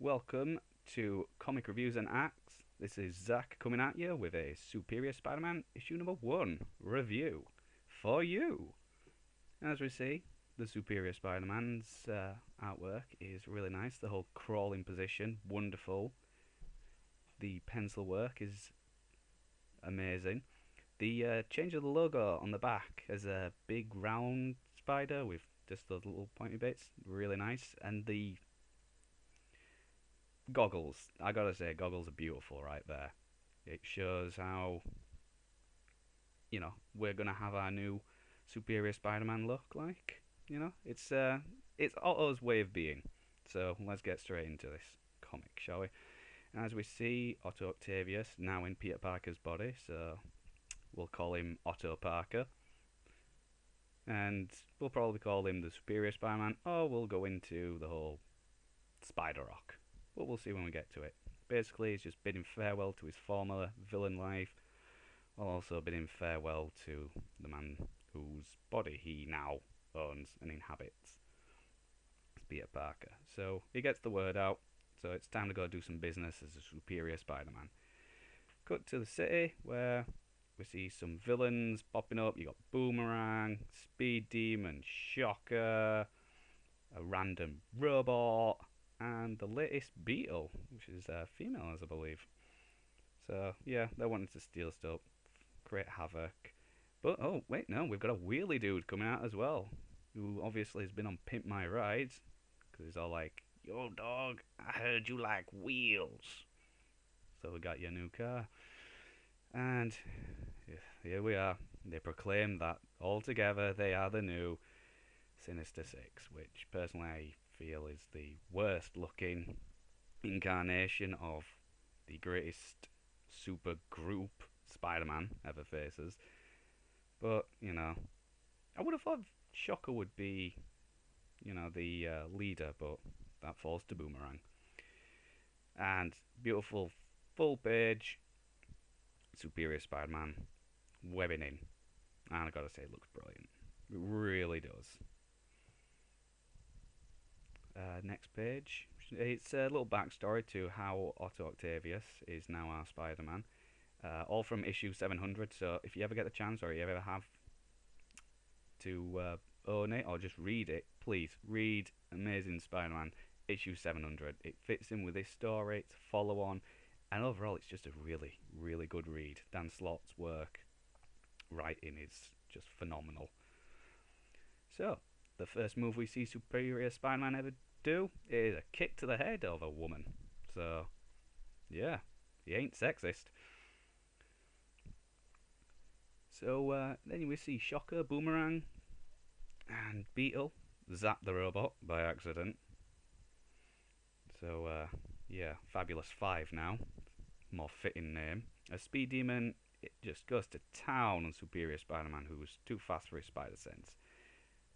welcome to Comic Reviews and Acts. This is Zach coming at you with a Superior Spider-Man issue number 1 review for you. As we see, the Superior Spider-Man's artwork is really nice. The whole crawling position, wonderful. The pencil work is amazing. The change of the logo on the back as a big round spider with just those little pointy bits, really nice. And the goggles, I gotta say, goggles are beautiful right there. It shows how, we're gonna have our new Superior Spider-Man look like. It's Otto's way of being. So let's get straight into this comic, shall we? As we see, Otto Octavius now in Peter Parker's body, so we'll call him Otto Parker. And we'll probably call him the Superior Spider-Man, or we'll go into the whole Spider-Rock. But we'll see when we get to it. Basically, he's just bidding farewell to his former villain life, while also bidding farewell to the man whose body he now owns and inhabits. It's Peter Parker. So he gets the word out, so it's time to go do some business as a Superior Spider-Man. Cut to the city, where we see some villains popping up. You got Boomerang, Speed Demon, Shocker, a random robot, and the latest Beetle, which is female, as I believe. So yeah, they're wanting to steal stuff, create havoc. But oh wait, no, we've got a wheelie dude coming out as well, who obviously has been on Pimp My Rides, because he's all like, "Yo dog, I heard you like wheels, so we got your new car." And here we are. They proclaim that altogether they are the new Sinister Six, which personally I feel is the worst looking incarnation of the greatest super group Spider-Man ever faces. But, I would have thought Shocker would be, the leader, but that falls to Boomerang. And beautiful full page Superior Spider-Man webbing in. And I gotta say, it looks brilliant. It really does. Next page. It's a little backstory to how Otto Octavius is now our Spider-Man. All from issue 700, so if you ever get the chance or you ever have to own it or just read it, please read Amazing Spider-Man issue 700. It fits in with this story, it's a follow-on, and overall it's just a really, really good read. Dan Slott's work, writing is just phenomenal. So, the first move we see Superior Spider-Man ever do is a kick to the head of a woman. So, yeah, he ain't sexist. So, then we see Shocker, Boomerang, and Beetle zap the robot by accident. So, yeah, Fabulous 5 now. More fitting name. A Speed Demon, it just goes to town on Superior Spider-Man, who's too fast for his spider sense.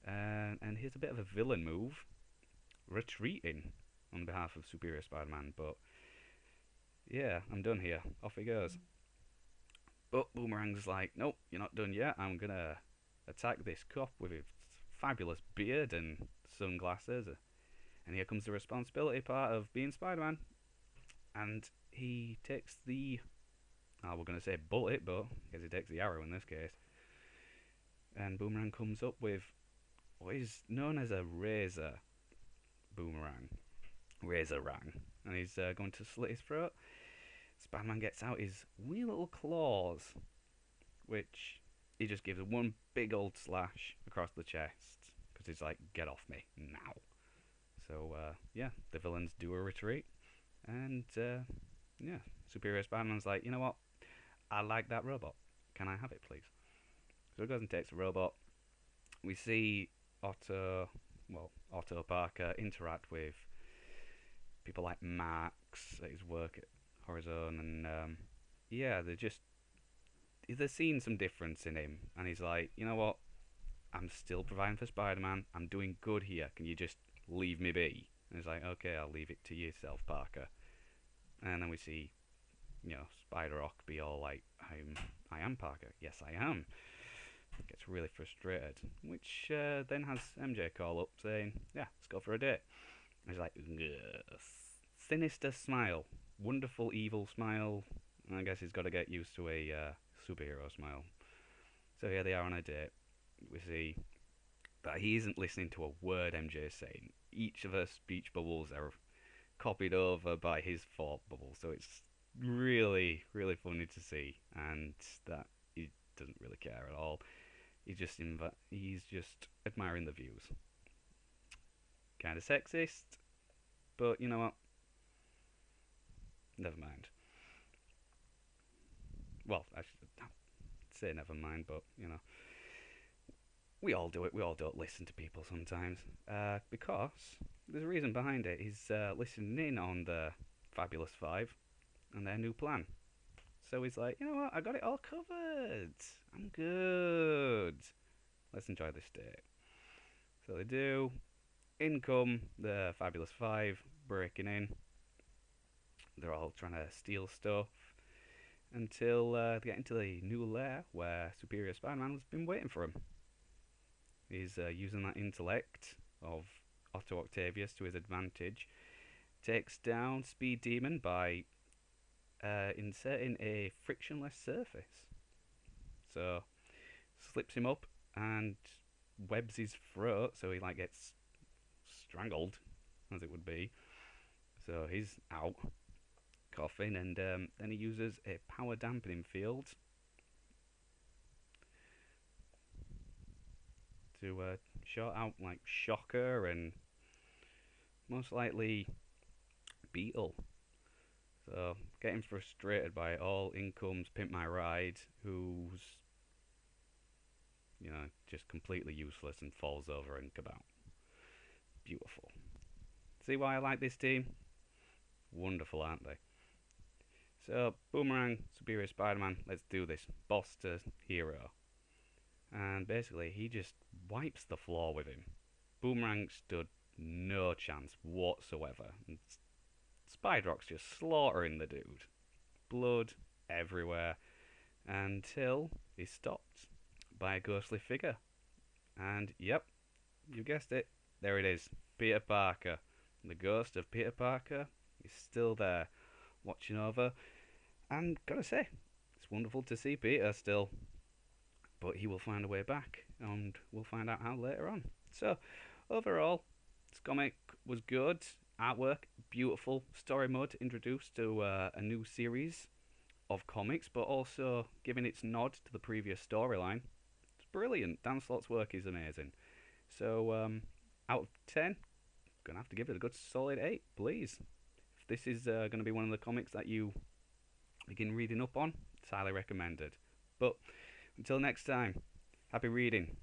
And here's a bit of a villain move, retreating on behalf of Superior Spider-Man, but yeah, I'm done here. Off he goes. But Boomerang's like, nope, you're not done yet. I'm gonna attack this cop with his fabulous beard and sunglasses. And here comes the responsibility part of being Spider-Man. And he takes the, we're gonna say bullet, but I guess he takes the arrow in this case. And Boomerang comes up with what is known as a razor boomerang. Razorang. And he's going to slit his throat. Spider-Man gets out his wee little claws, which he just gives one big old slash across the chest, because he's like, get off me, now. So, yeah, the villains do a retreat. And, yeah, Superior Spider-Man's like, you know what? I like that robot. Can I have it, please? So he goes and takes the robot. We see Otto Parker interact with people like Max at his work at Horizon, and yeah, they're seeing some difference in him, and he's like, you know what, I'm still providing for Spider-Man, I'm doing good here, can you just leave me be? And he's like, okay, I'll leave it to yourself, Parker. And then we see, Spider-Rock be all like, I am Parker, yes I am. Gets really frustrated, which then has MJ call up saying, yeah, let's go for a date. And he's like, yes, sinister smile, wonderful evil smile. I guess he's got to get used to a superhero smile. So here they are on a date. We see that he isn't listening to a word MJ is saying. Each of her speech bubbles are copied over by his thought bubbles. So it's really, really funny to see, and that he doesn't really care at all. He's just admiring the views. Kind of sexist, but you know what? Never mind. Well, I should say never mind, but you know, we all do it. We all don't listen to people sometimes, because there's a reason behind it. He's listening in on the Fabulous Five and their new plan. So he's like, you know what? I got it all covered. I'm good. Let's enjoy this day. So they do. In come the Fabulous Five breaking in. They're all trying to steal stuff until they get into the new lair where Superior Spider-Man has been waiting for him. He's using that intellect of Otto Octavius to his advantage. Takes down Speed Demon by inserting a frictionless surface. So slips him up and webs his throat, so he like gets strangled, as it would be. So he's out, coughing, and then he uses a power dampening field to short out like Shocker and most likely Beetle. So getting frustrated by it all, in comes Pimp My Ride, who's just completely useless and falls over and kabam. Beautiful. See why I like this team? Wonderful, aren't they? So Boomerang, Superior Spider-Man, let's do this. Boss to hero. And basically he just wipes the floor with him. Boomerang stood no chance whatsoever. And Spider-Rock's just slaughtering the dude. Blood everywhere. Until he's stopped by a ghostly figure. And yep, you guessed it. There it is. Peter Parker. The ghost of Peter Parker is still there, watching over. And gotta say, it's wonderful to see Peter still. But he will find a way back, and we'll find out how later on. So, overall, this comic was good. Artwork, beautiful. Story mode introduced to a new series of comics, but also giving its nod to the previous storyline. It's brilliant. Dan Slott's work is amazing. So, out of 10, gonna have to give it a good solid 8, please. If this is going to be one of the comics that you begin reading up on, it's highly recommended. But until next time, happy reading.